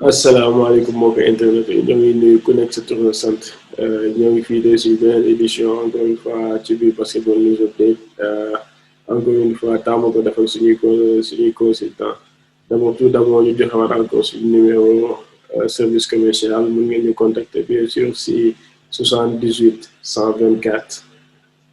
asalaamaaleykum mbokki internet yi ñoo ngi nuyu ku nekk sa tur ak sant ñoo ngi fii de suñu beneen édition encore une fois ci biir basketball news update encore une fois taamu ko defal suñuy consultant d'abord ñu joxewaat encore suñu numéro service commercial mun ngeen ñu contacter bien sûr si 78 124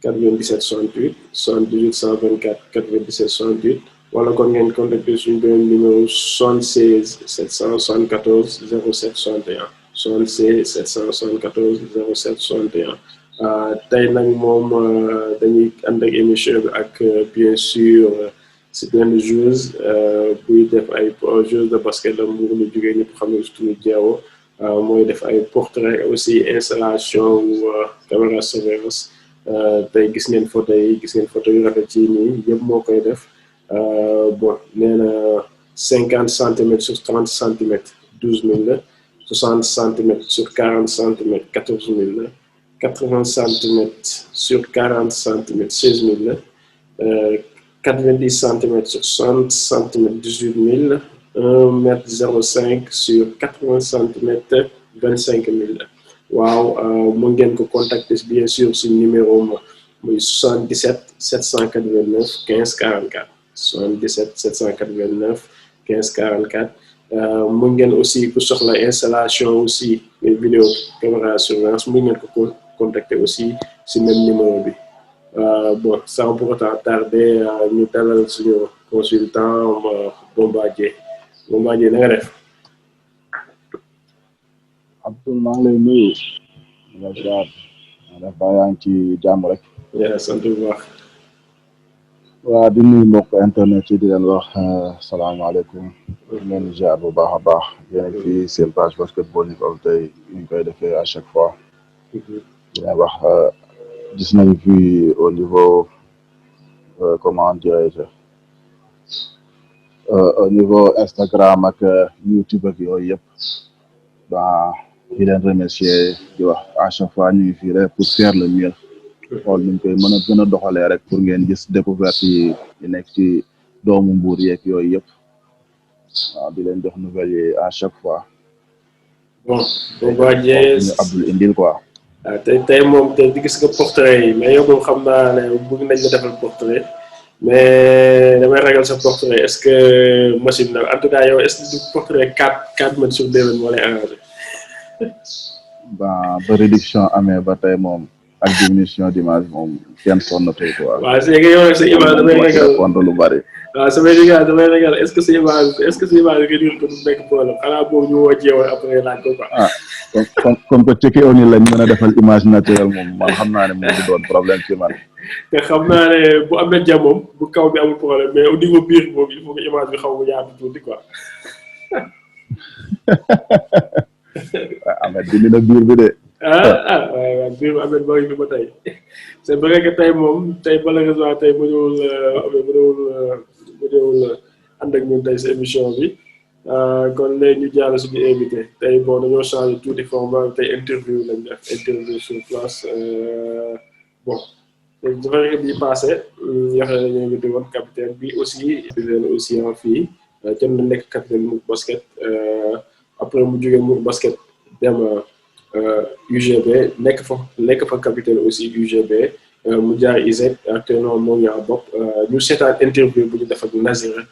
97 68 78 124 97 68 wala kon ngeen contacter suñu beneen numéro 76 774 07 61 76 774 07 61 tey nag moom dañuy ànd ak émission bi ak bien sûr si benn joueuse buy def ay joueuse de basket la mu ngi jógee ñëpp xam ne surtout jeewo mooy def ay portrait aussi installation caméra surveillance tey gis ngeen photo yu rafet ci nii yëpp moo koy def bon nee na 50 centimètres sur 30 centimètres 12 000 la 60 centimètres sur 40 centimètres 14 000 la 80 centimètres sur 40 centimètres 16 000 la 90 centimètres sur 60 centimètres 18 000 la 1 mètre 05 sur 80 centimètres 25 000 la waaw mu ngeen ko contacter bien sûr si numéro ma muy 77 789 15 44 77 789 15 44 mu ngeen aussi ku soxla installation aussi vidéo caméra surveillance mu ngeen ko contacter aussi si même numéro bi bon sans pour autant tarder ñu dalal suñu consultant Bombardier na nga def. Abdoul maa ngi lay nuyu nga jaar def ba yaa ngi ci jàmm rek. sant bu baax. waa di nuyu mbokk internet yi di leen wax salaamaaleykum leen jaar bu baax a baax yéen fii seen page basketball news update ñu koy defee à chaque fois di leen wax gis nañ fi au niveau comment dirais-je au niveau Instagram ak YouTube ak yooyu yëpp ba di leen remercier di wax à chaque fois ñu ngi fii rek pour faire le mieux xool ñu koy mën a gën a doxalee rek pour ngeen gis découverte yi nekk ci doomu Mbuur yeeg yooyu yëpp waaw di leen jox nouvelles yi à chaque fois. bon Bombardier ñu Abdoul indil quoi. waaw tey moom tey di gis nga portrait yi mais yow moom xam naa ne bëgg nañ la defal portrait mais damay ragal sa portrait est-ce que machine na en tout cas yow est-ce que du portrait 4 mètres sur 2 mètres moo lay arrangé. ba réduction amee ba tey moom. ak diminution d'image moom kenn sonnatul quoi. waaw c'est que yow sa image damay ragal lu bari. waaw samay image damay ragal est-ce que sa image réduire ko du nekk problème xanaa boobu ñu woo jeewal après laaj ko quoi. ah comme que ci kaw ni lañ mën a defal image naturelle moom man xam naa ne moom du doon problème ci man. te xam naa ne bu amee jàmm moom bu kaw bi amul problème mais au niveau biir boobu il faut que image bi xaw ma yaatu tuuti quoi. waaw Ahmed dindi na biir bi de. waaw biir bu amee bari bi ba tey c'est vrai que tey moom tey malheureusement tey mënul ànd ak ñun tey sa émission bi kon léegi ñu jàll suñu invité tey bon dañoo changé tuuti format tey interview lañ def interview sur place bon c'est vrai que bii passé yaxle nañu invité woon capitaine bi aussi en fii jot na nekk capitaine Mbour basket après mu jógee Mbour basket dem UGB nekk fa capitaine aussi UGB mu jaar ISEG actuellement moo ngi bopp ñu seetaan interview bu ñu def ak Nazira.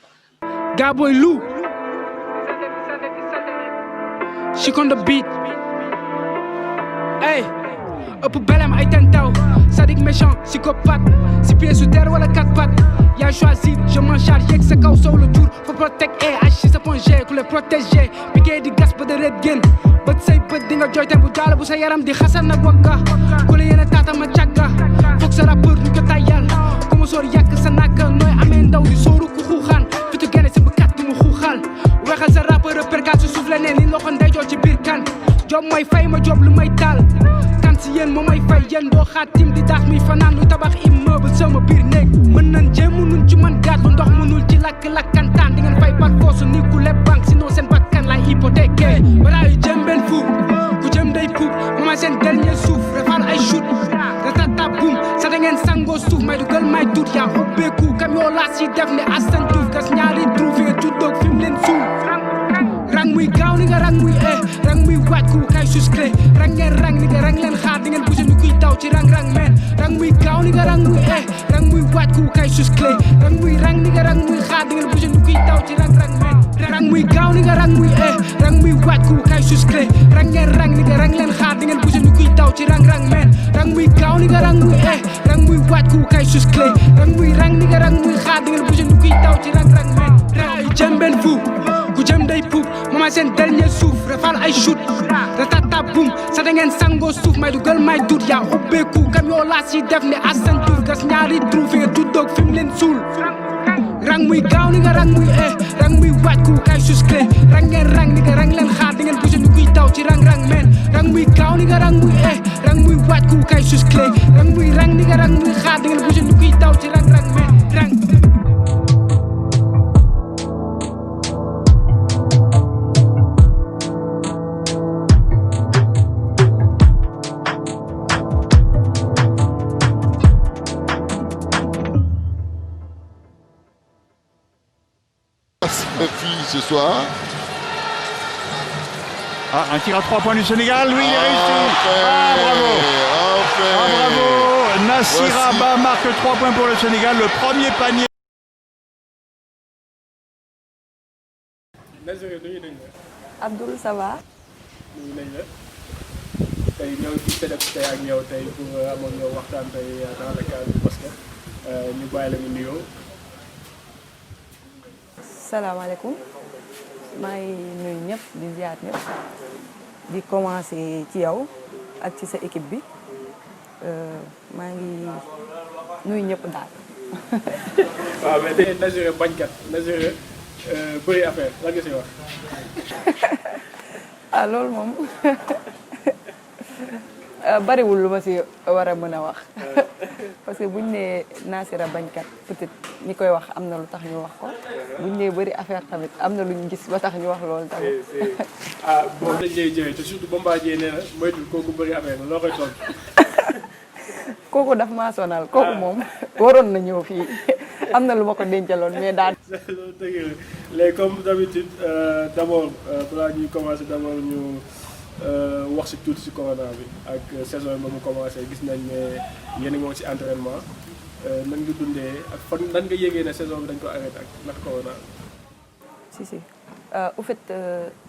Gaboy Lou, she on the beat. Hey, ëpp belem ay tentaw, sadique méchant, psychopathe, si pieds sous terre wala 4 pattes. Y'a choisi, je m'en charge, yek sa kaw sow le tour, faut protéger, H sa point G, ku les protéger, piqué di gas ba de red gen. bët say bët di nga jooyte bu jaala bu sa yaram di xasan nag wakka ku la yéene taata ma càgga foog sa rappeur ñu ko tayyal ku ma soor yàq sa nàkk nooy amee ndaw di sooru ku xuuxaan fitu gene si bëkkat du mu xuuxal weexal sa rappeur perkat su suuf la ne ni loxo ndey joo ci biir kan job mooy fay ma job lu may taal kan si yéen moo may fay yéen doo xaat tim di daax muy fanaan luy tabax immeuble sama biir néeg mën nañ jéem mënuñ ci man gaat lu ndox mënul ci lakk-lakkantaan di ngeen fay par force ni ku leb banque sinon seen bakkan lay hypothéqué balaa yu jëm benn fuub ku jëm day puub mama seen dernier suuf refal ay shoot ratata boum sa da ngeen sangoo suuf may dugal may tuut yaa ubbeeku kam yoo laas yi def ne Assane Diouf gas ñaari trouvé tuddoog fi mu leen suuf rang muy gaaw ni nga rang muy rang muy waaj ku kay susclé rang ngeen rang ni nga rang leen xaar di ngeen bouger ni kuy daw ci rang men rang muy gaaw ni nga rang muy rang muy waaj ku kay susclé rang muy rang ni nga rang muy xaar di ngeen bouger ni kuy daw ci rang men rang muy gaaw ni nga rang muy rang muy waaj ku kay susclé rang ngeen rang ni nga rang leen xaar di ngeen bouger ni kuy daw ci rang men rang muy gaaw ni nga rang muy rang muy waaj ku kay susclé rang muy rang ni nga rang muy xaar di ngeen bouger ni kuy daw ci rang men ray jëmben fu ku jëm day puub mama seen dernier suuf rafal ay shoot ratata boum sa da ngeen sangoo suuf may dugal may dut yaa ubbeeku kam yoo laa si def ne asan tur gas ñaari trou fi nga tuddoog fi mu leen suul rang muy gaaw ni nga rang muy rang muy waaj ku kay susclé rang ngeen rang ni nga rang leen xaar di ngeen bouger ni kuy daw ci rang men rang muy gaaw ni nga rang muy rang muy waaj ku kay susclé rang muy rang ni nga rang muy xaar di ngeen bouger ni kuy daw ci rang men rang ce soir. Ah, un tir à 3 points du Sénégal, oui, il est réussi. Ah, bravo. Ah, bravo. Nassir Abba marque 3 points pour le Sénégal, le premier panier. Abdoul, ça va? tey ñoo ngi ci tey ak yow tey pour amoon yow waxtaan tey dans le cadre du basket ñu bàyyi la ñu nuyoo. salaamaaleykum maa ngi nuyu ñëpp di ziar ñëpp di commencer ci yow ak ci sa équipe bi maa ngi nuyu ñëpp daal. waaw mais tey Naziré bañkat Naziré bëri affaire lan nga si wax. ah loolu moom bariwul lu ma si war a mën a wax parce que buñ nee Nassira bañkat peut-être ñi koy wax am na lu tax ñu wax ko buñ nee bëri affaire tamit am na lu ñu gis ba tax ñu wax loolu tamit. ah boobu dañ lay jëlee te surtout Bombardier nee na moytu kooku bëri affaire loo koy tontu. kooku daf maa sonal kooku moom waroon na ñëw fii am na lu ma ko dencaloon mais daal. loolu dëgg la léegi comme d'habitude d'abord balaa ñuy commencer d'abord ñu. wax si tuuti si corona bi ak saison ba mu commencé gis nañ ne yéen a ngi woon si entraînement nan nga dundee ak fan nan nga yégee ne saison bi dañ ko arrêté ak ndax corona bi. si au fait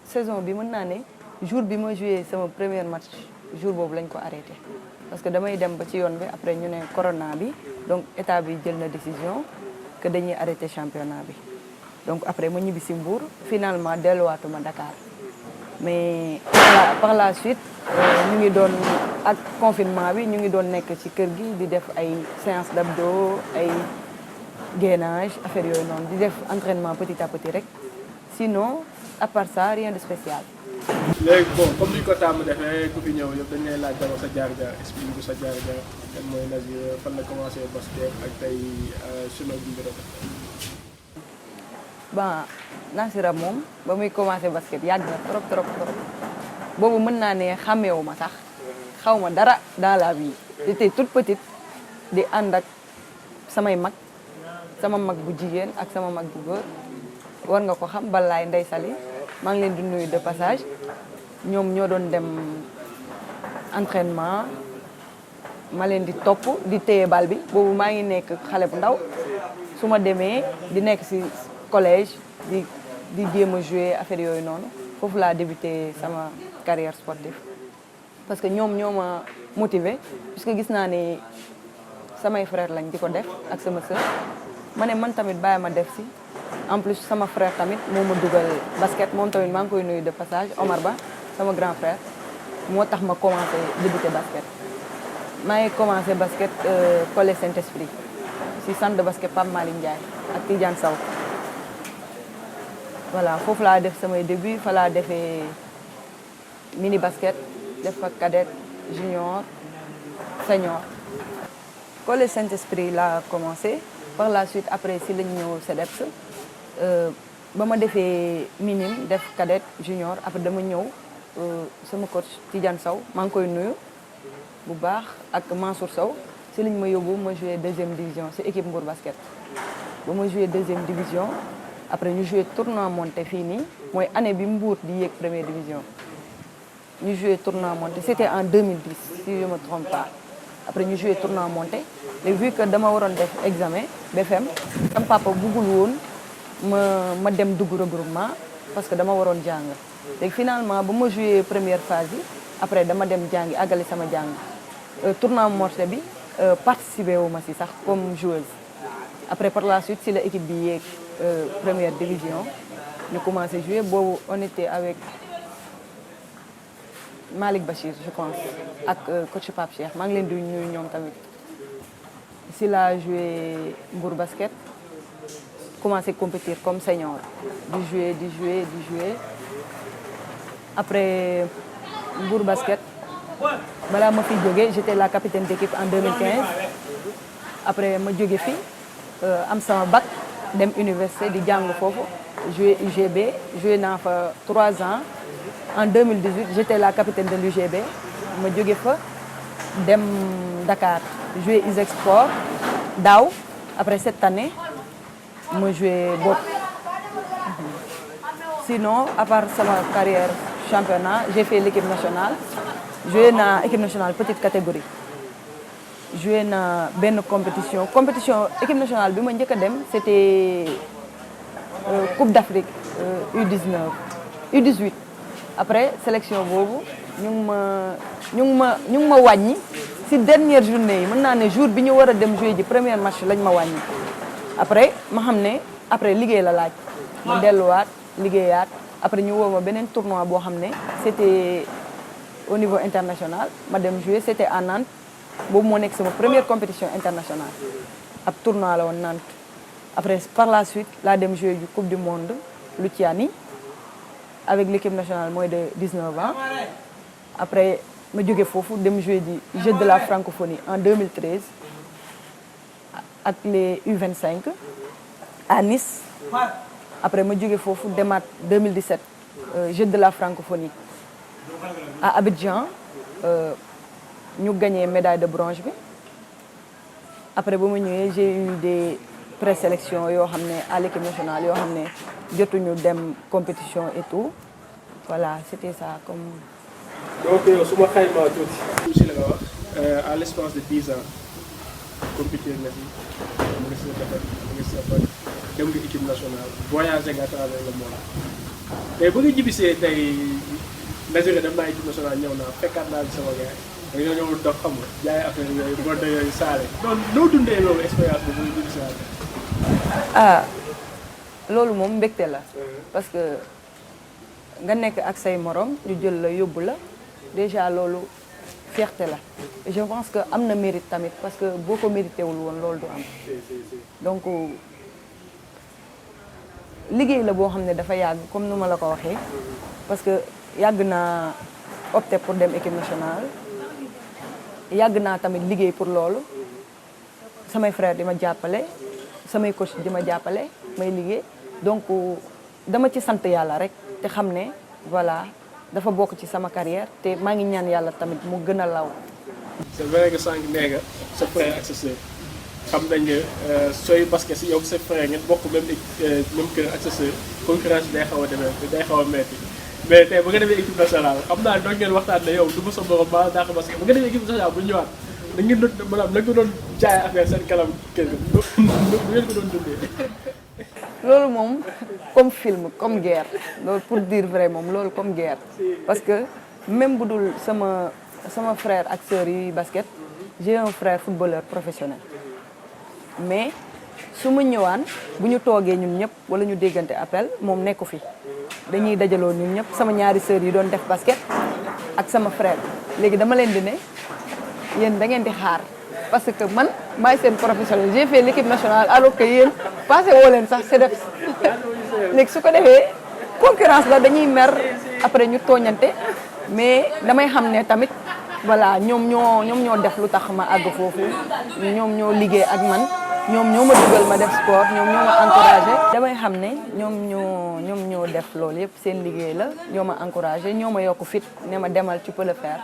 saison bi mën naa ne jour bi ma joué sama premier match jour boobu lañ ko arrêté parce que damay dem ba ci yoon bi après ñu ne corona bi donc état bi jël na décision que dañuy arrêté championnat bi donc après ma ñibbi si Mbour finalement delluwaatuma Dakar. mais par la suite ñu ngi doon ak confinement bi ñu ngi doon nekk ci kër gi di def ay séance d'abdos ay gainage affaire yooyu noonu di def entraînement petit à petit rek sinon à part ça rien de spécial. léegi bon comme ni ñu ko tàmm defee ku fi ñëw yëpp dañ lay laaj dama sa jaar-jaar explique ko sa jaar-jaar kan mooy Nazir fan la commencé basket ak tey chemin bi nga def. bon Nassira moom ba muy commencé basket yàgg na trop boobu mën naa ne xàmmeewu ma sax xaw ma dara dans la vie j'étais toute petite di ànd ak samay mag sama mag bu jigéen ak sama mag bu góor war nga ko xam Balaay Ndey Sali maa ngi leen di nuyu de passage ñoom ñoo doon dem entraînement ma leen di topp di téye bal bi boobu maa ngi nekk xale bu ndaw su ma demee di nekk ci collège di jéem a jouer affaire yooyu noonu foofu laa débuté sama carrière sportive parce que ñoom ñoo ma motivé puisque gis naa ne samay frère lañ di ko def ak sama sœur ma ne man tamit bàyyi ma def si en plus sama frère tamit moo ma dugal basket moom tamit maa ngi koy nuyu de passage Omar Ba sama grand frère moo tax ma commencé débuté basket maa ngi commencé basket collège Saint-Esprit si centre de basket Pape Malick Ndiaye ak Tidiane Sow voilà foofu laa def samay début fa laa defee mini basket def fa cadet junior senior collège Saint-Esprit laa commencé par la suite après si lañ ñëw CEDEPS ba ma defee minime def cadet junior après dama ñëw sama coach Tidiane Sow maa ngi koy nuyu bu baax ak Mansour Sow si lañ ma yóbbu ma joué deuxième division si équipe Mbour basket ba ma joué deuxième division après ñu joué tournoi monté fii nii mooy année bi Mbour di yéeg première division ñu joué tournoi monté c'était en 2010 si je me trompe pas après ñu joué tournoi monté léegi vu que dama waroon def examen BFM sama papa buggul woon ma dem dugg regroupement parce que dama waroon jàng léegi finalement ba ma joué première phase yi après dama dem jàngi àggali sama jàng tournoi monté bi participé wu ma si sax comme joueuse après par la suite si la équipe bi yéeg première division ñu commencé jouer boobu on était avec Malick Bachir je pense ak coach Pape Cheikh maa ngi leen di nuyu ñoom tamit si la joué Mbour basket commencé compétir comme senior di jouer après Mbour basket balaa ma fi jógee j'étais la capitaine d'équipe en 2015 après ma jóge fi am sama bac dem université di jàng foofu joué UGB joué naa fa 3 ans en 2018 j'étais la capitaine de l'UGB ma jóge fa dem Dakar joué ISEG Sport daaw après cette année ma joué bopp sinon à part sama carrière championnat j'ai fait l'équipe nationale joué naa équipe nationale petite catégorie joué na benn compétition équipe nationale bi ma njëkk a dem c'était Coupe d'Afrique U19 U18 après sélection boobu ñu ngi ma wàññi si dernière journée yi mën naa ne jour bi ñu war a dem jouer ji premier match lañ ma wàññi après ma xam ne après liggéey la laaj ma delluwaat liggéeyaat après ñu woo ma beneen tournoi boo xam ne c'était au niveau international ma dem jouer c'était à Nantes boobu moo nekk sama première compétition internationale ab tournoi la woon Nantes après par la suite laa dem jouer ju coupe du monde Luciani avec l'équipe nationale moins de 19 ans après ma jóge foofu dem jouer di Jeux de la francophonie en 2013 ak les U25 à Nice après ma jóge foofu demaat 2017 Jeux de la francophonie à Abidjan ñu gagné médaille de bronze bi après ba ma ñëwee j'ai eu des présélections yoo xam ne à l'équipe nationale yoo xam ne jotuñu dem compétition et tout voilà c'était ça comme. donc yow su ma xaymaa tuuti. si la nga wax à l'espace de 10 ans compétir nga si mu ngi si defar mu ngi si defar dem nga équipe nationale voyagé nga à travers le monde mais bu nga jibisee tey Naziré dem naa équipe nationale ñëw naa fekkaat naa sama gars yi dañoo ñëw dox xam nga jaay affaire yooyu bonde yooyu saale donc noo dundee loolu expérience bi bu nga jibisee loolu moom mbégte la parce que nga nekk ak say morom ñu jël la yóbbu la déjà loolu fierté la et je pense que am na mérite tamit parce que boo ko mérité wul woon loolu du am donc liggéey la boo xam ne dafa yàgg comme nu ma la ko waxee parce que yàgg naa opté pour dem équipe nationale yàgg naa tamit liggéey pour loolu samay frères di ma jàppale samay coach di ma jàppale may liggéey donc dama ci sant yàlla rek te xam ne voilà dafa bokk ci sama carrière te maa ngi ñaan yàlla tamit mu gën a law. c'est vrai que sànq nee nga sa frère ak sa sœur xam nañ ne sooy basket si yow sa frère ngeen bokk même kër ak sa sœur concurrence day xaw a demee day xaw a metti mais tey ba nga demee équipe nationale xam naa doon ngeen waxtaan ne yow du ma sa borom maa dàq basket ba nga demee équipe nationale bu ñëwaat da ngeen doon maanaam da nga doon jaay affaire seen kanam kër ga bu ngeen ko doon dundee. loolu moom comme film comme guerre loolu pour dire vrai moom loolu comme guerre parce que même bu dul sama frère ak sœur yi basket j'ai un frère footballeur professionnel mais su ma ñëwaan bu ñu toogee ñun ñëpp wala ñu déggante appel moom nekku fi dañuy dajaloo ñun ñëpp sama ñaari sœur yi doon def basket ak sama frère léegi dama leen di ne yéen da ngeen di xaar parce que man maay seen professionnel j'ai fait l'équipe nationale alors que yéen passé woo leen sax CEDEPS léegi su ko defee concurrence la dañuy mer après ñu tooñante mais damay xam ne tamit voilà ñoom ñoo def lu tax ma àgg foofu ñoom ñoo liggéey ak man ñoom ñoo ma dugal ma def sport ñoom ñoo ma encouragé damay xam ne ñoom ñoo def loolu yëpp seen liggéey la ñoo ma encouragé ñoo ma yokk fit ne ma demal tu peux le faire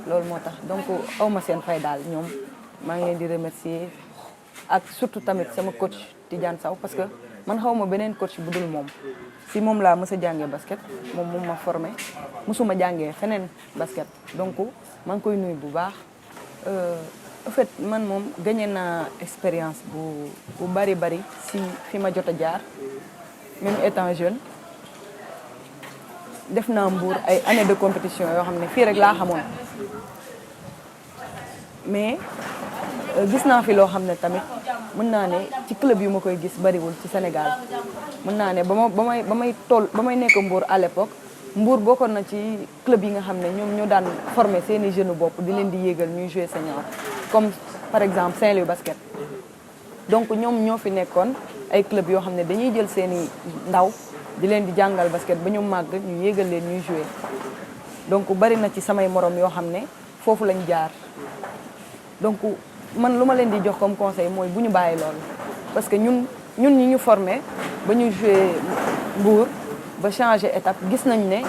loolu moo tax donc aw ma seen fay daal ñoom maa ngi leen di remercier ak surtout tamit sama coach Tidiane Sow parce que man xaw ma beneen coach bu dul moom si moom laa mës a jàngee basket moom moom ma formé mësuma jàngee feneen basket donc maa ngi koy nuyu bu baax en fait man moom gagné naa expérience bu bari si fi ma jot a jaar même étant jeune def naa Mbour ay années de compétition yoo xam ne fii rek laa xamoon mais gis naa fi loo xam ne tamit mën naa ne ci club yu ma koy gis bariwul ci Sénégal mën naa ne ba may nekk Mbour à l'époque Mbour bokkoon na ci club yi nga xam ne ñoom ñoo daan former seeni jeunes bopp di leen di yéegal ñuy jouer senior comme par exemple Saint-Louis basket donc ñoom ñoo fi nekkoon ay club yoo xam ne dañuy jël seeni ndaw di leen di jàngal basket ba ñu màgg ñu yéegal leen ñuy jouer donc bari na ci samay morom yoo xam ne foofu lañ jaar donc man lu ma leen di jox comme conseil mooy bu ñu bàyyi loolu parce que ñun ñi ñu formé ba ñu jouer Mbour ba changer étape gis nañ ne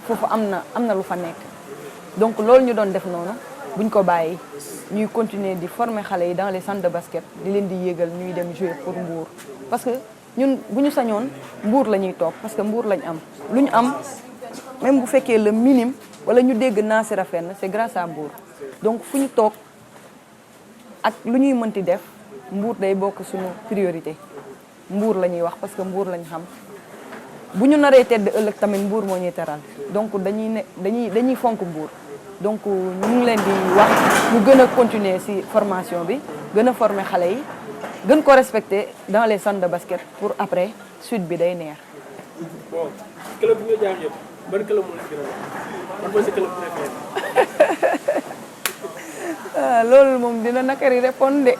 foofu am na lu fa nekk donc loolu ñu doon def noonu buñ ko bàyyi ñuy continuer di former xale yi dans les centres de basket di leen di yéegal ñuy dem jouer pour Mbour parce que ñun bu ñu sañoon Mbour la ñuy toog parce que Mbour lañ am lu ñu am même bu fekkee le minime wala ñu dégg Nassira fenn c'est grâce à Mbour donc fu ñu toog ak lu ñuy mënti def Mbour day bokk suñu priorité Mbour la ñuy wax parce que Mbour lañ xam bu ñu naree tedd ëllëg tamit Mbour moo ñuy teral donc dañuy fonk Mbour donc ñu ngi leen di wax ñu gën a continuer ci formation bi gën a former xale yi gën ko respecter dans les centres de basket pour après suite bi day neex. bon club bi nga jaar yëpp ban club moo la gën a wax ban mooy sa club préféré. loolu moom dina nakari répondre de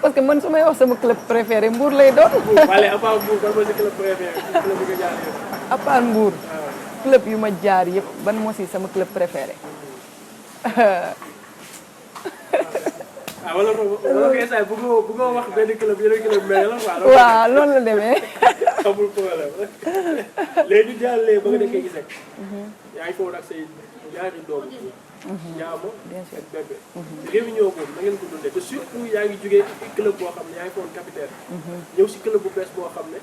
parce que man su may wax sama club préféré Mbour lay doon. Allez, à part Mbour ban mooy sa club préféré club bi nga jaar yëpp. à part Mbour. club yu ma jaar yëpp ban moo si sama club préféré. wala kay saa bu nga wax benn club yeneen club mel la quoi. waaw loolu la demee. amul problème léegi ñu jàllee ba nga nekkee gis rek. yaa ngi foofu ak say ñaari doom. ñaama ak bébé. réunion boobu na ngeen ko dundee te surtout yaa ngi jugee club boo xam ne yaa ngi foon capitaine. ñëw si club bu bees boo xam ne.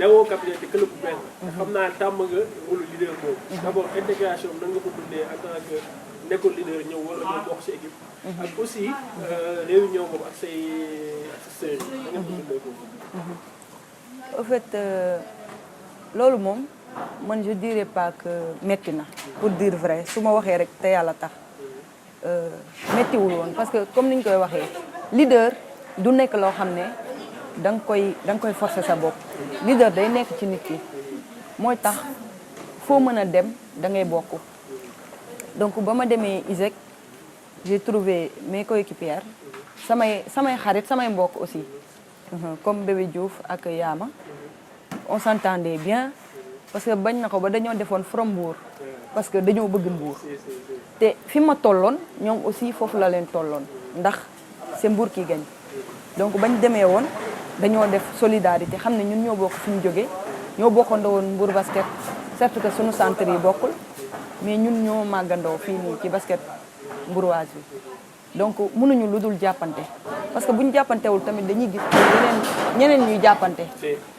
newoo capitaine te club bu bees la. xam naa tàmm nga rôle leader boobu. d'abord intégration bi nan nga ko dundee en tant que nekkul leader ñëw wala ñëw bokk si équipe. ak aussi réunion boobu ak say sœurs yi na ngeen ko dundee boobu. en fait loolu moom man je dirais pas que metti na pour dire vrai su ma waxee rek te yàlla tax mettiwul woon parce que comme ni ñu koy waxee leader du nekk loo xam ne da nga koy forcer sa bopp leader day nekk ci nit ki mooy tax foo mën a dem da ngay bokk donc ba ma demee ISEC j'ai trouvé mes coéquipières samay xarit samay mbokk aussi comme Bébé Diouf ak Yaama on s'entendait bien parce que bañ na ko ba dañoo defoon from Mbour parce que dañoo bëgg Mbour te fi ma tolloon ñoom aussi foofu la leen tolloon ndax c'est Mbour qui gagne donc bañ demee woon dañoo def solidarité xam ne ñun ñoo bokk fi ñu jógee ñoo bokkandoo woon Mbour basket certes que suñu centre yi bokkul mais ñun ñoo màggandoo fii nii ci basket mbouroise bi donc mënuñu lu dul jàppante parce que bu ñu jàppantewul tamit dañuy gis ñeneen ñuy jàppante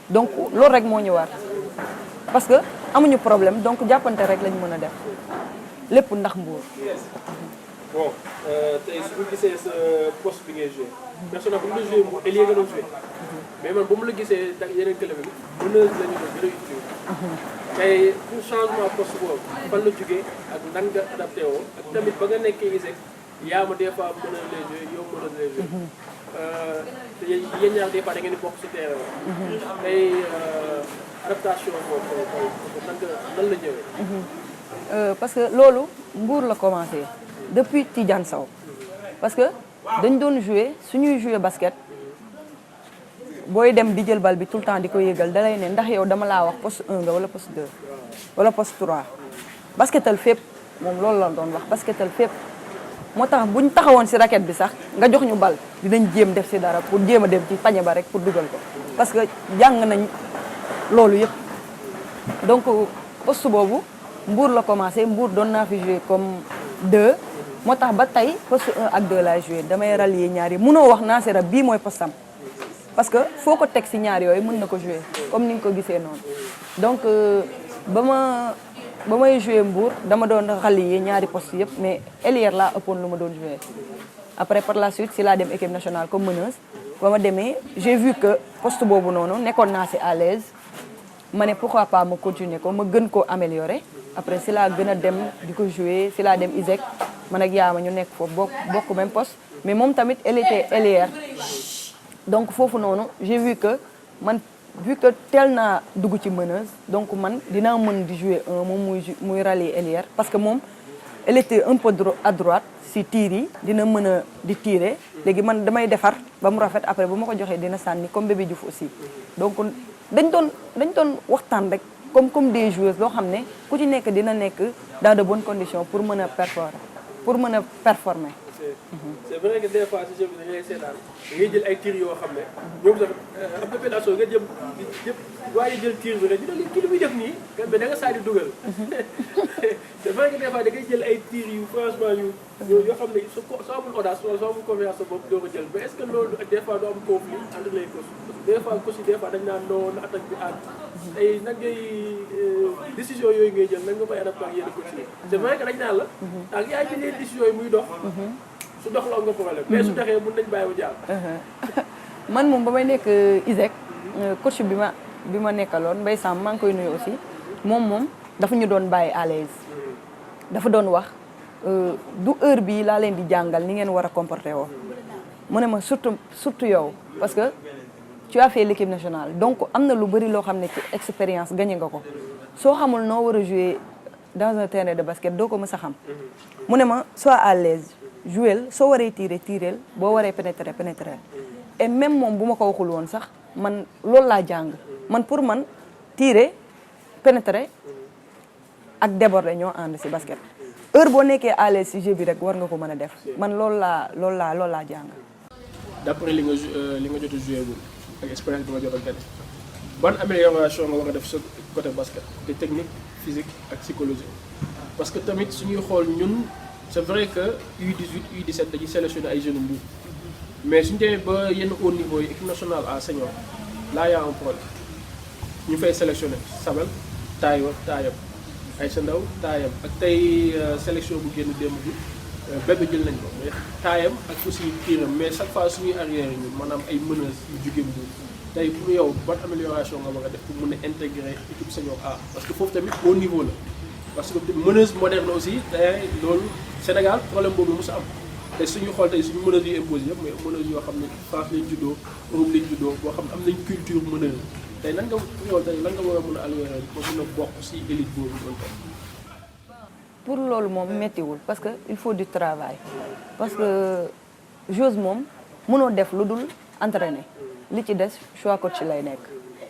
donc loolu rek moo ñu war parce que amuñu problème donc jàppante rek lañ mën a def lépp ndax Mbour. bon tey su ñu gisee sa poste bi ngay joué personnellement bu ñu la joué mu ailier nga doon joué mais man bu mu la gisee da yeneen club yi meneuse la ñu doon gën a utiliser. tey pour changement poste boobu fan la jógee ak nan nga adapté woo ak tamit ba nga nekkee ISEC yaa ma des fois mën a lay joué yow mën a lay joué. te yéen ñaar des fois da ngeen di bokk si terrain tey adaptation boobu nan la ñëwee. parce que loolu Mbour la commencé depuis Tidiane Sow parce que dañ doon jouer suñuy jouer basket booy dem di jël bal bi tout le temps di ko yëgal dalay ne ndax yow dama laa wax poste 1 nga wala poste 2 wala poste 3 basketal fépp moom loolu la doon wax basketal fépp moo tax buñ taxawoon ci raquette bi sax nga jox ñu bal dinañ jéem def ci dara pour jéem a dem ci pañe ba rek pour dugal ko parce que jàng nañ loolu yëpp donc poste boobu Mbour la commencé Mbour doon naa fi jouer comme 2 moo tax ba tey poste 1 ak 2 laay jouer damay rallier ñaari mënoo wax Nassira bii mooy postam parce que foo ko teg si ñaar yooyu mën na ko jouer comme ni nga ko gisee noonu donc ba may jouer Mbour dama doon rallier ñaari poste yëpp mais ailière laa ëppoon lu ma doon jouer après par la suite si laa dem équipe nationale comme meneuse ba ma demee j'ai vu que poste boobu noonu nekkoon naa si à l'aise ma ne pourquoi pas ma continuer ko ma gën koo améliorer après si laa gën a dem di ko jouer si laa dem ISEC man ak Yaama ñu nekk foofu bokk même poste mais moom tamit elle était ailière donc foofu noonu j'ai vu que man vu que teel naa dugg ci meneuse donc man dinaa mën di jouer moom muy rallier ailière parce que moom elle était un peu à droite si tiir yi dina mën a di tirer léegi man damay defar ba mu rafet après bu ma ko joxee dina sànni comme Bébé Diouf aussi donc dañ doon waxtaan rek comme des joueuses loo xam ne ku ci nekk dina nekk dans de bonnes conditions pour mën a performer. c'est vrai que des fois si jeu bi da ngay seetaan da ngay jël ay tir yoo xam ne ñoom sax am na benn action nga jëm waaye jël tir bi rek ñu ne kii li muy def nii mais da nga saa di dugal c'est vrai que des fois da ngay jël ay tir yu franchement yoo xam ne soo amul audace wala soo amul confiance sa bopp doo ko jël mais est-ce que loolu des fois doo am conflit entre les coachs des fois coach yi des fois dañ naan non na attaque bi àgg tey nag ngay décision yooyu ngay jël nag nga koy adapté ak yenn coach yi c'est vrai que dañ naan la ak yaay jëlee décision yi muy dox su dox la am nga problème mais su doxee mën nañ bàyyi wu jàll man moom ba may nekk ISEC coach bi ma nekkaloon Mbaye Samb maa ngi koy nuyu aussi moom dafa ñu doon bàyyi à l'aise dafa doon wax du heure bii laa leen di jàngal ni ngeen war a comporter woo mu ne ma surtout yow parce que tu as fait l'équipe nationale donc am na lu bëri loo xam ne ci expérience gagné nga ko soo xamul noo war a jouer dans un terrain de basket doo ko mës a xam mu ne ma sois à l'aise jouer soo waree tirer boo waree pénétrer et même moom bu ma ko waxul woon sax man loolu laa jàng man pour man tirer pénétrer ak déborder ñoo ànd ci basket heure boo nekkee à l'aise ci jeu bi rek war nga ko mën a def man loolu laa jàng. d'après li nga jot a joué ak expérience bi nga jot a gagné ban amélioration nga war a def sa côté basket te technique physique ak psychologie parce que tamit suñuy xool ñun c'est vrai que U18 U17 dañuy sélectionné ay jeunes Mbour mais suñu demee ba yenn haut niveau yi équipe nationale à senior là y a un problème ñu fay sélectionné Sabel taayam Aïssa Ndaw taayam ak tey sélection bu génn démb bi Bébé jël nañ ko mais taayam ak aussi tiiram mais chaque fois suñuy arrière ñu maanaam ay meneuses yu jóge Mbour tey pour yow ban amélioration nga war a def pour mën a intégrer équipe senior A parce que foofu tamit haut niveau la parce que meneuse moderne aussi tey loolu Sénégal problème boobu mos a am te suñu xool tey suñu meneuses yu imposé yëpp mais meneuses yoo xam ne France lañ juddoo Europe lañ juddoo boo xam ne am nañ culture meneuse tey lan nga yow tey lan nga war a mën a améliorer ba mën a bokk ci élite boobu doon ko. pour loolu moom méttiwul parce que il faut du travail parce que joueuse moom mënoo def lu dul entraîner li ci des choix coach lay nekk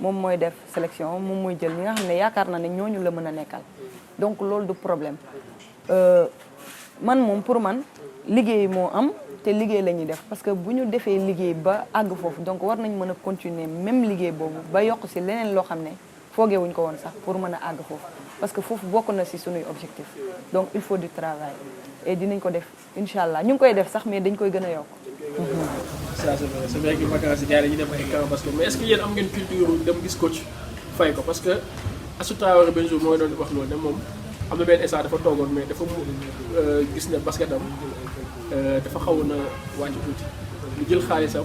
moom mooy def sélection moom mooy jël ñi nga xam ne yaakaar na ne ñooñu la mën a nekkal donc loolu du problème man moom pour man liggéey moo am te liggéey la ñuy def parce que bu ñu defee liggéey ba àgg foofu donc war nañ mën a continuer même liggéey boobu ba yokk ci leneen loo xam ne foogewuñ ko woon sax pour mën a àgg foofu parce que foofu bokk na ci sunuy objectif donc il faut du travail et dinañ ko def incha allah ñu ngi koy def sax mais dañ koy gën a yokk. ça c'est vrai que vacances yi gars yi dañuy dem ay camp parce que mais est-ce que yéen am ngeen culture dem gis coach fay ko parce que Assou Traoré benn jour mooy doon wax loolu ne moom am na benn instant dafa toogoon mais dafa gis ne basket am dafa xawoon a wàcc tuuti ñu jël xaalisam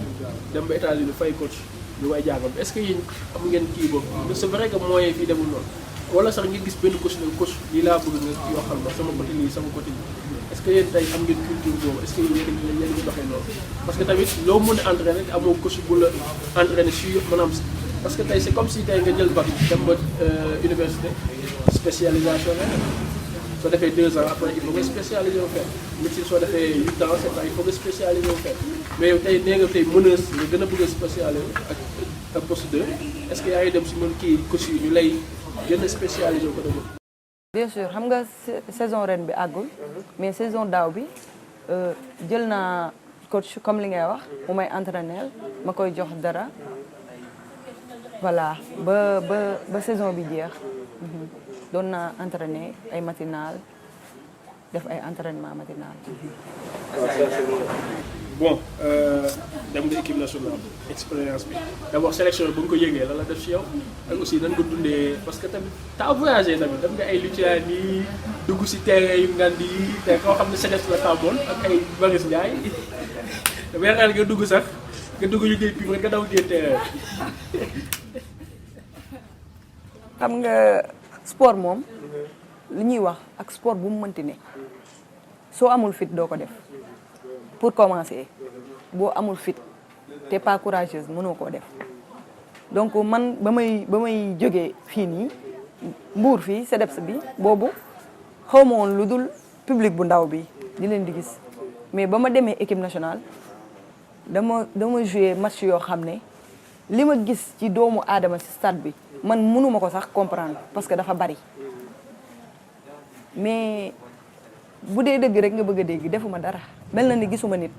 dem ba États-Unis fay coach ñu koy jàngal est-ce que yéen am ngeen kii boobu c'est vrai que moyen fii demul noonu wala sax nga gis benn coach ne coach lii laa bëgg nga yokkal ma sama côté lii sama côté lii est-ce que yéen tey am ngeen culture boobu est-ce que yéen a ngi doxee noonu parce que tamit loo mën a entraîner rek amoo coach bu la entraîner sur maanaam parce que tey c'est comme si tey nga jël bac dem ba université spécialisation la soo defee 2 ans après il faut nga spécialiser wu fenn médecine soo defee 8 ans 7 ans il faut nga spécialiser wu fenn mais yow tey nee nga tey meneuse nga gën a bëgg a spécialiser ak poste 2 est-ce que yaa ngi dem si mën kii coach yi ñu lay gën a spécialiser wu ko demee. bien sûr xam nga saison ren bi àggul mais saison daaw bi jël naa coach comme li ngay wax mu may entraîner ma koy jox dara voilà ba saison bi jeex doon naa entraîner ay matinal def ay entraînement matinal. bon dem nga équipe nationale expérience bi d'abord sélection bu nga ko yëgee lan la def ci yow ak aussi nan nga dundee parce que tamit t'as voyagé tamit dem nga ay Lituanie dugg ci terrain yu ngandi yi te koo xam ne Céleste la tàmmoon ak ay Maris Ndiaye dama yaakaar nga dugg sax nga dugg ñu pib rek nga daw génn terrain. xam nga sport moom li ñuy wax ak sport bu mu mënti ne soo amul fit doo ko def pour commencer boo amul fit te pas courageuse mënoo koo def donc man ba may jógee fii nii Mbour fii CDEPS bi boobu xaw ma woon lu dul public bu ndaw bi di leen di gis mais ba ma demee équipe nationale dama joué match yoo xam ne li ma gis ci doomu aadama ci stade bi man mënuma ko sax comprendre parce que dafa bari mais bu dee dëgg rek nga bëgg a dégg defuma dara mel na ni gisuma nit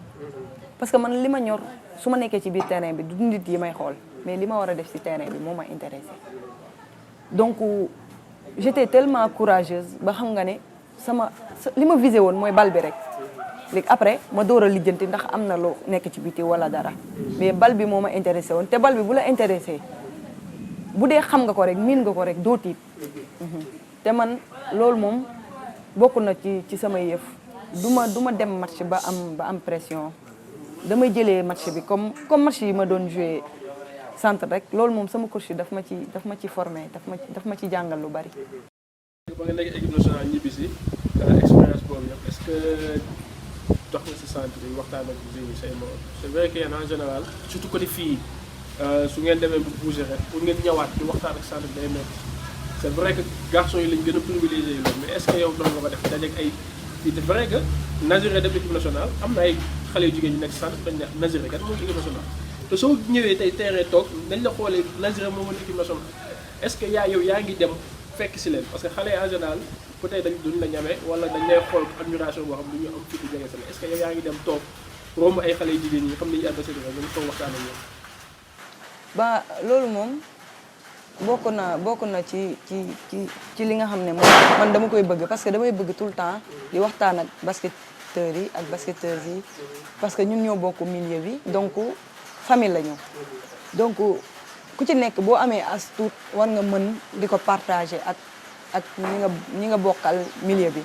parce que man li ma ñor su ma nekkee ci biir terrain bi du nit yi may xool mais li ma war a def ci terrain bi moo ma intéressé donc j'étais tellement courageuse ba xam nga ne li ma visé woon mooy bal bi rek léegi après ma door a lijjanti ndax am na loo nekk ci biti wala dara mais bal bi moo ma intéressé woon te bal bi bu la intéressé bu dee xam nga ko rek miin nga ko rek doo tiit te man loolu moom bokk na ci samay yëf du ma dem match ba am pression damay jëlee match bi comme match yi ma doon joué centre rek loolu moom sama coach daf ma ci formé daf ma ci jàngal lu bari. ba nga nekk équipe nationale ñibbi si expérience boobu yëpp est-ce que dox nga si centre yi waxtaan ak say morom c'est vrai que en général surtout côté fii su ngeen demee bu bouger rek pour ngeen ñëwaat di waxtaan ak centre bi day métti c'est vrai que garçons yi lañ gën a privilégié loolu mais est-ce que yow doon nga ko def dajeeg ay fii c'est vrai que Naziré dem équipe nationale am na ay xale yu jigéen ñu nekk centre dañ ne Naziré kat moom équipe nationale te soo ñëwee tey terrain toog dañ la xoolee Naziré moo mën équipe nationale est-ce que yow yaa ngi dem fekk si leen parce que xale yi en général peut-être duñ la ñame wala dañ lay xool admiration boo xam ne du ñu am fi di jege sa est-ce que yow yaa ngi dem toog romb ay xale yu jigéen ñi xam ne ñu adversaire yi ñu toog waxtaan ak ñoom. ba loolu moom bokk na ci li nga xam ne man dama koy bëgg parce que damay bëgg tout le temps di waxtaan ak basketteurs yi ak basketteuses yi parce que ñun ñoo bokk milieu bi donc famille la ñu donc ku ci nekk boo amee as tuut war nga mën di ko partager ak ñi nga bokkal milieu bi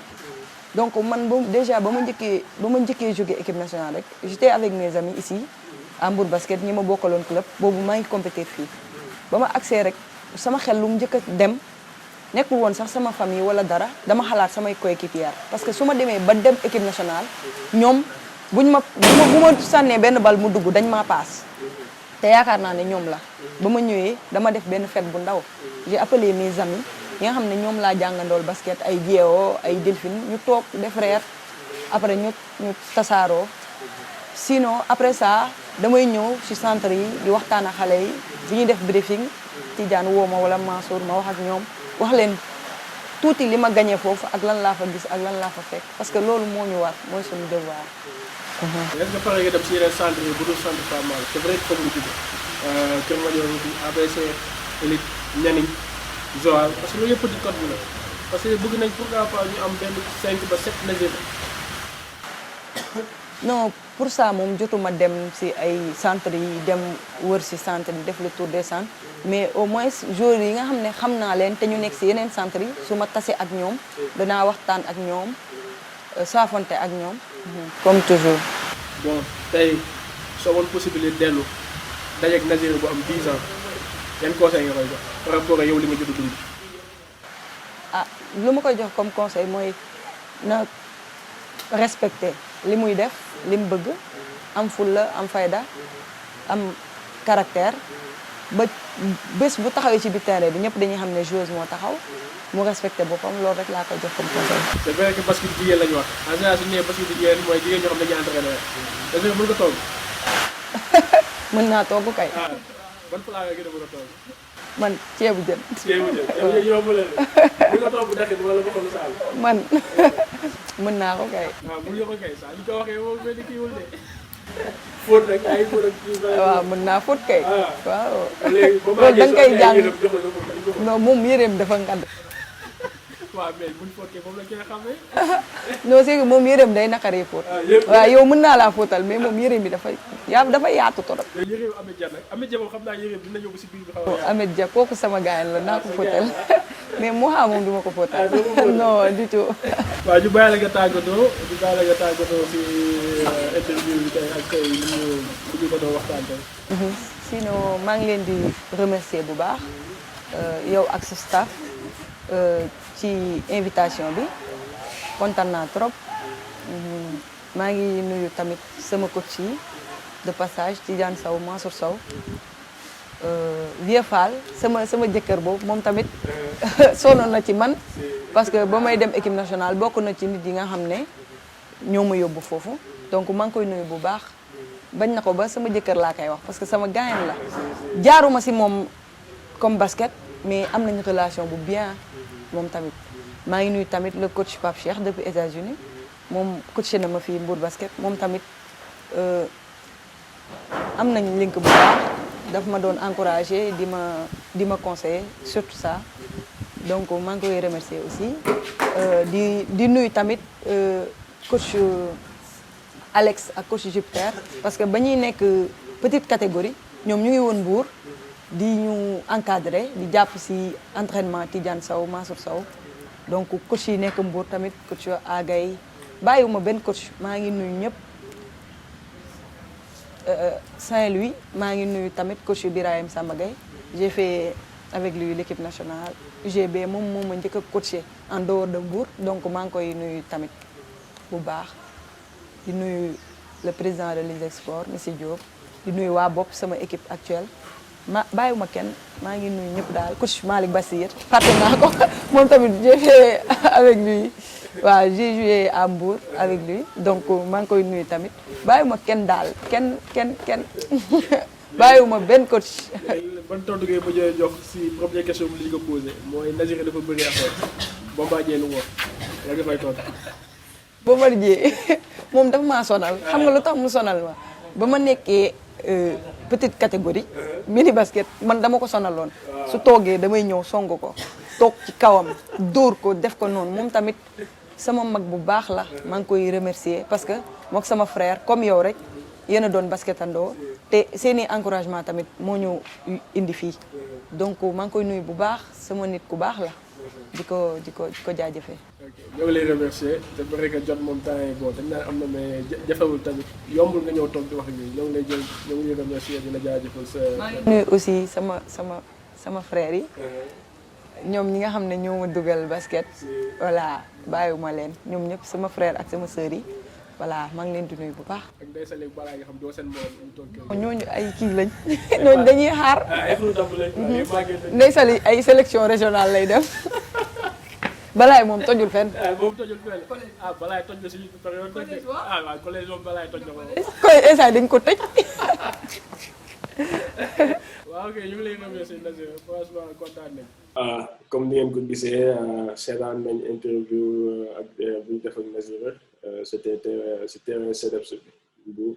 donc man déjà ba ma njëkkee jóge équipe nationale rek j'étais avec mes amis ici à Mbour basket ñi ma bokkaloon club boobu maa ngi compétir fii ba ma accès rek sama xel lu mu njëkk a dem nekkul woon sax sama famille wala dara dama xalaat samay coéquipière parce que su ma demee ba dem équipe nationale ñoom bu ma sànnee benn bal mu dugg dañ maa paas te yaakaar naa ne ñoom la ba ma ñëwee dama def benn fête bu ndaw j'ai appelé mes amis yi nga xam ne ñoom laa jàngandool basket ay Diéwo ay Delphine ñu toog def reer après ñu tasaaroo sinon après ça damay ñëw ci centre yi di waxtaan ak xale yi bi ñuy def briefing Tidiane woo ma wala Mansour ma wax ak ñoom wax leen tuuti li ma gagné foofu ak lan laa fa gis ak lan laa fa fekk parce que loolu moo ñu war mooy suñu devoir. est-ce que pare nga dem si yeneen centre yi bu dul centre Fapal c'est vrai que comme lu jóge Kër Madior bi ABC Elite Nianing Joal parce que loolu yëpp petit code bi la parce que bëgg nañ pourquoi pas ñu am benn 5 ba 7 Naziré. non pour ça moom jotuma dem si ay centre yi dem wër si centre yi def le tour des centres mais au moins joueurs yi nga xam ne xam naa leen te ñu nekk si yeneen centre yi su ma tasee ak ñoom danaa waxtaan ak ñoom saafonte ak ñoom comme toujours. bon tey soo woon possibilité dellu dajeeg Naziré bu am 10 ans yan conseil nga koy jox par rapport ak yow li nga jot a dund. ah lu ma koy jox comme conseil mooy na respecter li muy def li mu bëgg am fulla am fayda am caractère ba bés bu taxawee ci biir terrain bi ñëpp dañuy xam ne joueuse moo taxaw mu respecté boppam loolu rek laa koy jox comme conseil. c'est vrai que basket jigéen la ñu wax en général su ñu nee basket jigéen mooy jigéen ñoo xam ne dañuy entraîné est-ce que mën nga togg. mën naa togg kay. ah ban plat nga gën a mën a togg. man ceebu jën. ceebu jën yow yow mën nga togg dëkk bi wala bokkul saal. man mën naa ko kay. waaw mën nga ko kay sax li ko waxee moom mel ni kii wul de. fóot rek ay fóot ak kii. waaw mën naa fóot kay. waaw léegi loolu da nga koy jàng non moom yéreem dafa ngand waaw mais buñ footee moom la koy xamee. non c'est que moom yërëm day naqaree fóot. waaw yow mën naa laa fóotal mais moom yërëm bi dafa yaatu torop. mais yëreewu Ameth Dia nag Ameth Dia moom xam naa yëreem dina yóbbu si biir bi xaw a Ameth Dia kooku sama gaañ la naa ko fóotal mais moo xam moom du ma ko fóotal. non du tout. waaw ñu bàyyi la nga tàggatoo si interview bi tey ak tey li ñu ko doon waxtaan tey. sinon maa ngi leen di remercier bu baax yow ak sa staff ci invitation bi kontaan naa trop maa ngi nuyu tamit sama coach yi de passage Tidiane Sow Mansour Sow Vieux Fall sama jëkkër boobu moom tamit sonnoon na ci man parce que ba may dem équipe nationale bokk na ci nit yi nga xam ne ñoo ma yóbbu foofu donc maa ngi koy nuyu bu baax bañ na ko ba sama jëkkër laa koy wax parce que sama gaañ la jaaruma si moom comme basket mais am nañu relation bu bien moom tamit maa ngi nuyu tamit le coach Pape Cheikh depuis États-Unis moom coaché na ma fii Mbour basket moom tamit am nañ link bu baax daf ma doon encouragé di ma conseiller surtout ça donc maa ngi koy remercier aussi di nuyu tamit coach Alex ak coach Jupiter parce que ba ñuy nekk petite catégorie ñoom ñu ngi woon Mbour di ñu encadré di jàpp ci entraînement Tidiane Sow Mansour Sow donc coach yi nekk Mbour tamit coach Agay bàyyiwuma benn coach maa ngi nuyu ñëpp Saint-Louis maa ngi nuyu tamit coach Birahim Samba Gueye j'ai fait avec lui l'équipe nationale UGB moom moo ma njëkk a coaché en dehors de Mbour donc maa ngi koy nuyu tamit bu baax di nuyu le président de l'Isexport monsieur Diop di nuyu waa bopp sama équipe actuelle bàyyiwuma kenn maa ngi nuyu ñëpp daal coach Malick Bassir fàtte naa ko moom tamit j'ai fait avec lui waaw j'ai joué à Mbour avec lui donc maa ngi koy nuyu tamit bàyyiwuma kenn daal kenn bàyyiwuma benn coach. ban tontu ngay bëgg jox si première question bi li nga posé mooy Naziré dafa bëri affaire Bombardier lu mu wax nga dafay tontu. Bombardier moom dafa maa sonal xam nga lu tax mu sonal ma ba ma nekkee petite catégorie mini basket man dama ko sonaloon su toogee damay ñëw song ko toog ci kawam dóor ko def ko noonu moom tamit sama mag bu baax la maa ngi koy remercier parce que mook sama frère comme yow rek yéen a doon basketandoo te seeni encouragement tamit moo ñu indi fii donc maa ngi koy nuyu bu baax sama nit ku baax la di ko jaajëfee. ok ñoo ngi lay remercier c'est vrai que jot moom temps yi bon dañ naan am na mais jafewul tamit yombul nga ñëw toog di wax ak ñun ñoo ngi lay remercier di la jaajëfal sa. maa ngi nuyu aussi sama frère yi. ñoom ñi nga xam ne ñoo ma dugal basket. voilà bàyyiwuma leen ñoom ñëpp sama frère ak sama sœur yi voilà maa ngi leen di nuyu bu baax. ak Ndeye Sali balaa nga xam doo seen morom ñu toog kër ñooñu ay kii lañ ñooñu dañuy xaar. ay xaru dàmb lañ. Ndeye Sali ay sélection régionale lay def balaay moom tojul fenn. moom tojul fenn balaay toj na si période toj waaw collège moom balaay toj na ko. koy instant dañ ko tëj. waaw ok ñu ngi lay remercier Naziré franchement kontaan nañ. comme ni ngeen ko gisee seetaan nañ interview ak bu ñu def ak Naziré c'était si terrain CDEPS bu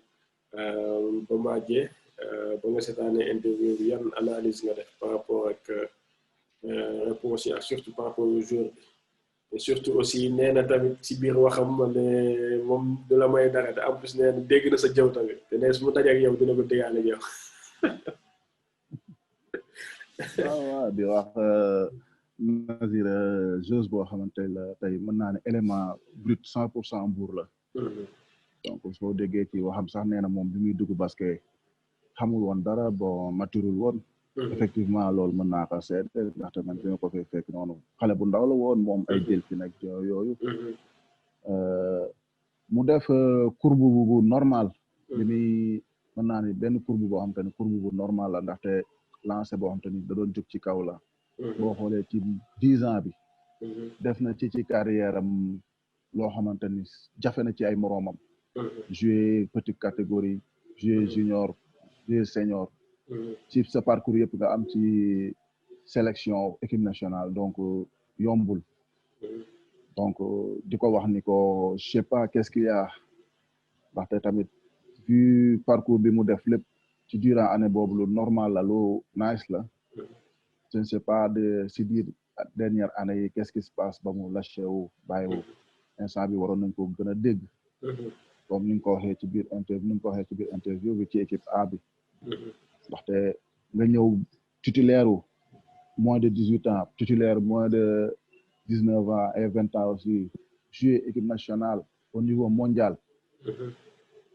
Bombardier ba nga seetaanee interview bi yan analyse nga def par rapport ak réponse yi ak surtout par rapport au jour bi et surtout aussi nee na tamit si biir waxam ne moom du la may dara te en plus nee na dégg na sa jëw tamit te ne su mu dajee ak yow dina ko déggaale ak yow. waaw di wax Naziré joueuse boo xamante la tey mën naa ne élément brut 100% Mbour la. donc soo déggee ci waxam sax nee na moom bi muy dugg basket xamul woon dara bon maturul woon. effectivement loolu mën naa ko seet ndaxte man fi ma ko fee fekk noonu xale bu ndaw la woon moom ay jël fi nag yooyu. mu def courbe bu normal. li muy mën naa ni benn courbe boo xamante ni courbe bu normal la ndaxte lancé boo xamante ni da doon jóg ci kaw la. boo xoolee ci 10 ans bi. def na ci carrière am loo xamante ni jafe na ci ay moroomam. jouer petite catégorie jouer junior jouer senior. ci sa parcours yëpp nga am ci sélection équipe nationale donc yombul. donc di ko wax ni ko je sais pas qu'est-ce qu'il y a ndaxte tamit vu parcours bi mu def lépp durant année boobu lu normal la lu nice la je ne sais pas de si dire dernière année yi qu'est-ce qui se passe ba mu lâché wu bàyyiwu instant bi waroon nañ ko gën a dégg comme ni nga ko waxee ci biir interview bi ci équipe A bi ndaxte nga ñëw titulaire wu moins de 18 ans titulaire moins de 19 ans et 20 ans aussi jouer équipe nationale au niveau mondial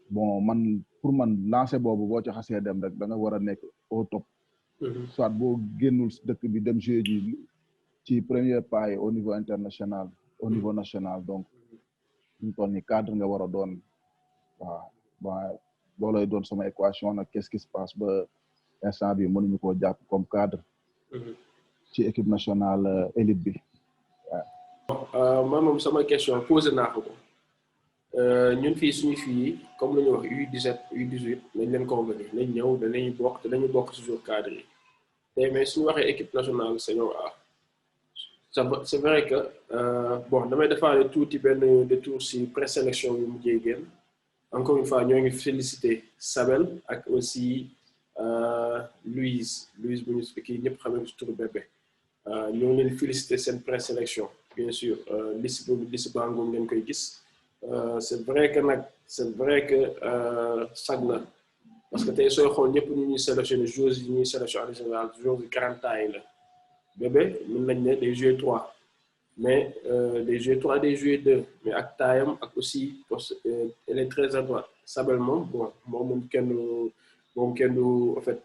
bon man pour man lancer boobu boo ci xasee dem rek da nga war a nekk au top soit boo génnul dëkk bi dem jouer ji ci premier pas yi au niveau international au niveau national donc ñu toll ni cadre nga war a doon waaw loolay doon sama équation nag qu'est-ce qui se passe ba instant bi mënuñu koo jàpp comme cadre ci équipe nationale élite bi waaw man moom sama question posé naa ko ñun fii suñu fii comme la ñu wax U17 U18 nañ leen convoqué nañ ñëw danañu bokk te dañu bokk ci jour cadre yi tey mais suñu waxee équipe nationale senior A c'est vrai que bon damay defaale tuuti benn détour ci présélection yu mujjee génn encore une fois ñoo ngi félicité Sabel ak aussi Louise bu ñu kii ñëpp xam ne ci turu bébé ñoo ngi leen félicité seen présélection bien sûr liste bangoom ngeen koy gis c'est vrai que sag na parce que tey sooy xool ñëpp ñu ñuy sélectionné joueurs yi ñuy sélectionné en général joueurs de 40 ans yi la bébé mën nañ ne day jouer 3 mais day jouer 3 day jouer 2 mais ak taayam ak aussi poste elle est très à droite Sabel moom bon moom kenn du en fait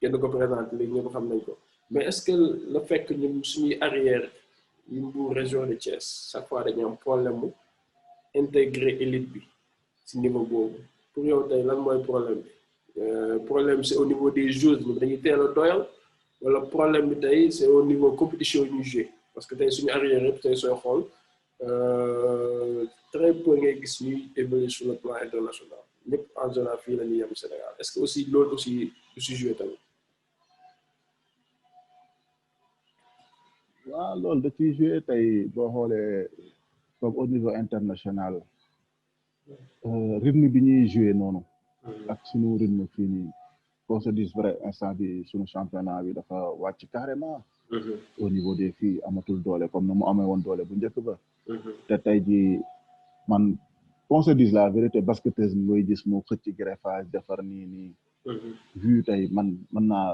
kenn du ko présenté léegi ñëpp xam nañ ko mais est-ce que le fait que ñun suñuy arrière yu Mbour région de Thiès chaque fois dañu am problème mu intégrer élite bi ci niveau boobu pour yow tey lan mooy problème bi problème c'est au niveau des joueurs ñun dañuy teel a doyal wala problème bi tey c'est au niveau compétition yu ñuy jouer parce que tey suñu arrière yëpp tey sooy xool très peu ngay gis ñuy évoluer sur le plan international ñëpp en général fii la ñuy yem Sénégal est-ce que aussi loolu aussi du si jouer tamit. waaw loolu da ciy joué tey boo xoolee comme au niveau international rythme bi ñuy joué noonu ak suñu rythme fii nii qu'on se dise vrai instant bi suñu championnat bi dafa wàcc carrément au niveau des filles amatul doole comme ni mu amee woon doole bu njëkk ba te tey ji man qu'on se dise la vérité basketteuse mooy gis mu xëcc greffage defar nii vu tey man mën naa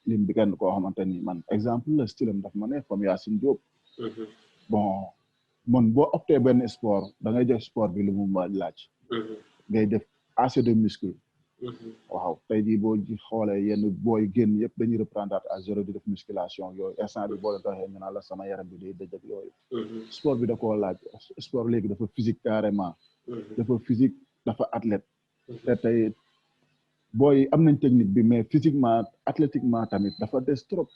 lim bi kenn koo xamante ni man exemple la style am daf ma ne comme Yacine Diop bon man boo opté benn sport da ngay def sport bi lu mu ma laaj ngay def assez de muscle waaw tey jii boo xoolee yenn booy génn yëpp dañuy reprendre à zéro di def musculation yooyu instant bi boo leen taxee ñu naan la sama yaram bi day dëj ak yooyu sport bi da koo laaj sport léegi dafa physique carrément dafa physique dafa athlète te tey booy am nañ technique bi mais physiquement athlétiquement tamit dafa des trop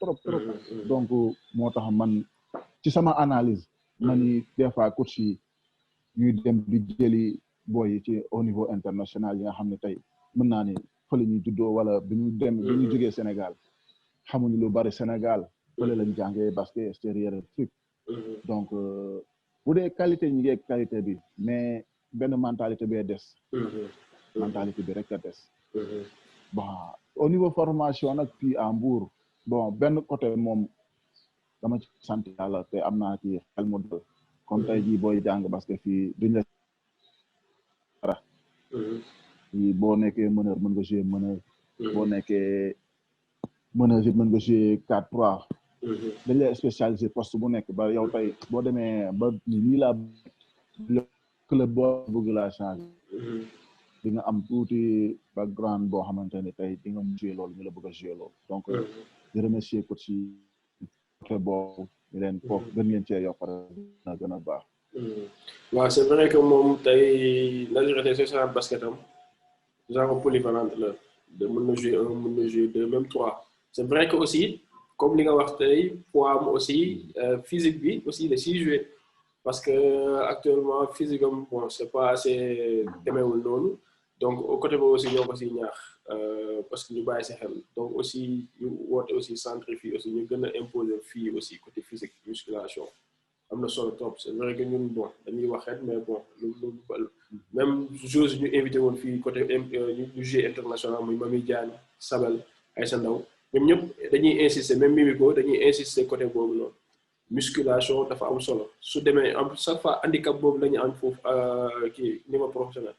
donc moo tax man ci sama analyse man ni des fois coach yi ñuy dem di jëli booy yi ci au niveau international yi nga xam ne tey mën naa ni fële ñu juddoo wala bi ñu jógee Sénégal xamuñu lu bari Sénégal fële lañ jàngee basket extérieur truc donc bu dee qualité ñi ngeeg qualité bi mais benn mentalité bee des mentalité bi rek a des bon au niveau formation nag fii à Mbour bon benn côté moom dama ci sant yàlla te am naa ci xel mu dal comme tey jii booy jàng basket fii duñ la dara boo nekkee meneur mën nga jouer meneur boo nekkee meneur mën nga jouer 4-3 dañ lay spécialisé poste bu nekk ba yow tey boo demee ba nii laa club boo bëgg laa changer di nga am tuuti background boo xamante ne tey di nga jouer loolu ñu la bëgg a jouer loolu donc di remercier coach yi côté boobu ñu leen foofu gën ngeen cee yokk na gën a baax waaw c'est vrai que moom tey la société basket am genre polyvalente la de mën na jouer 1 mën na jouer 2 même 3 c'est vrai que aussi comme li nga wax tey poids am aussi physique bi aussi da siy jouer parce que actuellement physique am bon c'est pas assez demeewul noonu donc au côté boobu aussi ñoo ko siy ñaax parce que ñu bàyyi si xel donc aussi ñu woote aussi centre fii aussi ñu gën a imposer fii aussi côté physique musculation am na solo trop c'est vrai que ñun bon dañuy wax rek mais bon lu même chose ñu invité woon fii côté ñu jeu international muy Mami Diagne Sabel Aïssa Ndaw ñoom ñëpp dañuy insister même Mimiko dañuy insister côté boobu noonu musculation dafa am solo su demee am chaque fois handicap boobu la ñu am foofu kii niveau professionnel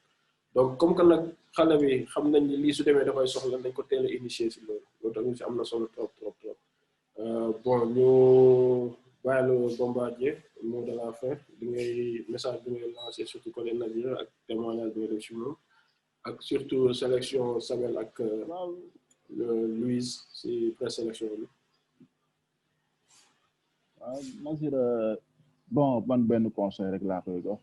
donc comme que nag xale bi xam nañ ni lii su demee dafay soxla nañ ko teel a initier si loolu tamit si am na solo trop bon ñu bàyyi la Bombardier mot de la fin di ngay message bi ngay lancé surtout côté Nazir ak témoignage bi nga def si moom ak surtout sélection Sabel ak Louise si présélection bi. waaw Nazir bon man benn conseil rek laa koy jox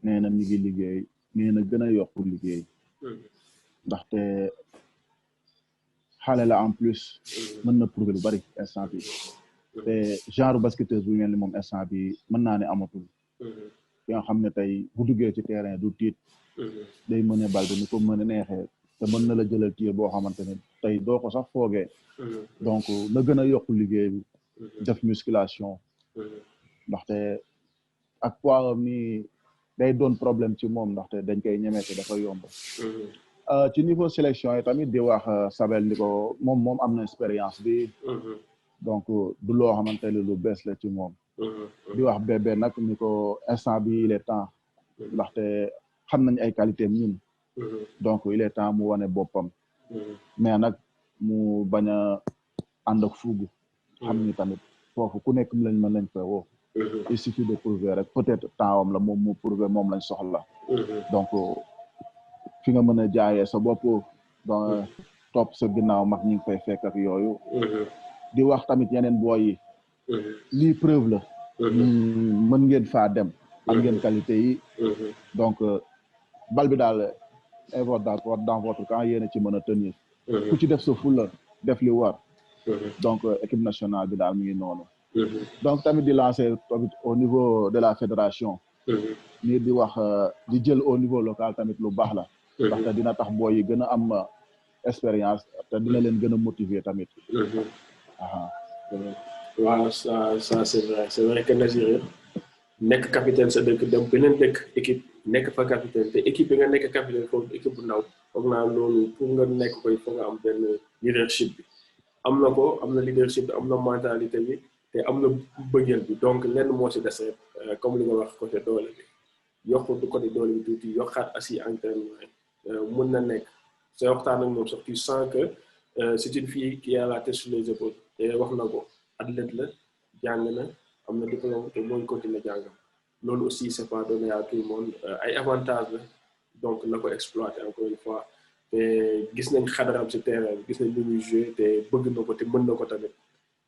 nee na mi ngi liggéey nee na gën a yokk liggéey ndaxte xale la en plus mën na prouver lu bari instant bi te genre basketteuse bu mel ni moom instant bi mën naa ne amatul ki nga xam ne tey bu duggee ci terrain du tiit day mën a bal bi ni ko mën a neexee te mën na la jëlal tiir boo xamante ne tey doo ko sax foogee donc na gën a yokk liggéey bi def musculation ndaxte ak poids am ni day doon problème ci moom ndaxte dañ koy ñemete dafa yomb ci niveau sélection yi tamit di wax Sabel ni ko moom am na expérience bi donc du loo xamante ne lu bees la ci moom di wax bébé nag ni ko instant bi il est temps ndaxte xam nañ ay qualité ñun donc il est temps mu wane boppam mais nag mu bañ a ànd ak fugu xam ni tamit foofu ku nekk lañ mën lañ koy woo il suffit de prouver rek peut-être temps am la moom mu prouver moom lañ soxla donc fi nga mën a jaayee sa bopp donc topp sa ginnaaw mag ñi ngi fay fekk ak yooyu di wax tamit yeneen booy yi lii preuve la mën ngeen faa dem am ngeen qualité yi donc bal bi daal dans votre camp yéen a ci mën a tenir ku ci def sa fulla def li war donc équipe nationale bi daal mi ngi noonu donc tamit di lancer tamit au niveau de la fédération nii di wax di jël au niveau local tamit lu baax la ndaxte dina tax booy yi gën a am expérience te dina leen gën a motiver tamit waaw ça c'est vrai que Nazir nekk capitaine sa dëkk dem beneen dëkk équipe nekk fa capitaine te équipe bi nga nekk capitaine foofu équipe bu ndaw foog naa loolu pour nga nekk koy foog nga am benn leadership bi am na ko am na leadership bi am na mentalité bi te am na bëggeel bi donc lenn moo ci des rek comme li nga wax côté doole bi yokk du côté doole bi tuuti yokkaat assis entraînement mën na nekk sooy waxtaan ak moom sax tu sens que c'est une fille qui a la tête sur les épaules te wax na ko athlète la jàng na am na diplôme te mooy continuer jàngam loolu aussi c'est pas donné à tout le monde ay avantages la donc na ko exploiter encore une fois te gis nañ xadaram ci terrain gis nañ lu muy jouer te bëgg na ko te mën na ko tamit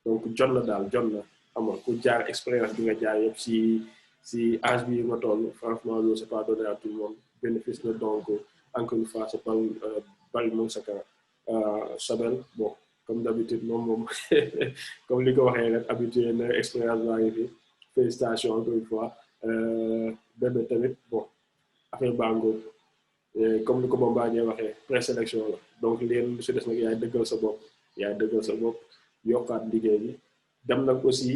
donc jot na daal jot na xam nga ku jaar expérience bi nga jaar yëpp si âge bi nga toll franchement loolu c'est pas donné à tout le monde bénéfice la donc encore une fois c'est pas bari moom sa kanam Sabel bon comme d'habitude moom comme li ko waxee rek habitué na expérience baa ngi fi félicitations encore une fois bébé tamit bon affaire bango comme ni ko Bombardier waxee présélection la donc leen lu si des nag yaay dëggal sa bopp yokkaat liggéey bi dem nag aussi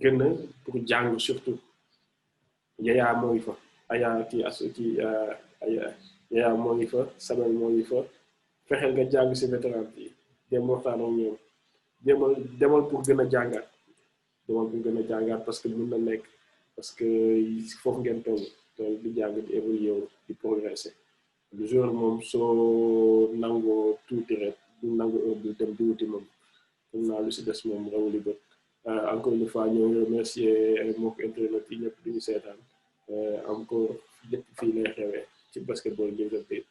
gën a pour jàng surtout Yaya moo ngi fa Yaya moo ngi fa Sabel moo ngi fa fexeel nga jàng si vétéran yi dem waxtaan ak ñoom demal pour gën a jàngaat parce que mën na nekk parce que foofu ngeen toll di jàng di évoluer di progresser le jour moom soo nangoo tuuti rek du nangu heure bi dem di wuti moom xam naa lu si des moom rawuli bët encore une fois ñoo ngi remercier ay mbokk internet yi ñëpp di ñu seetaan encore lépp fii lay xewee ci basketball Games Update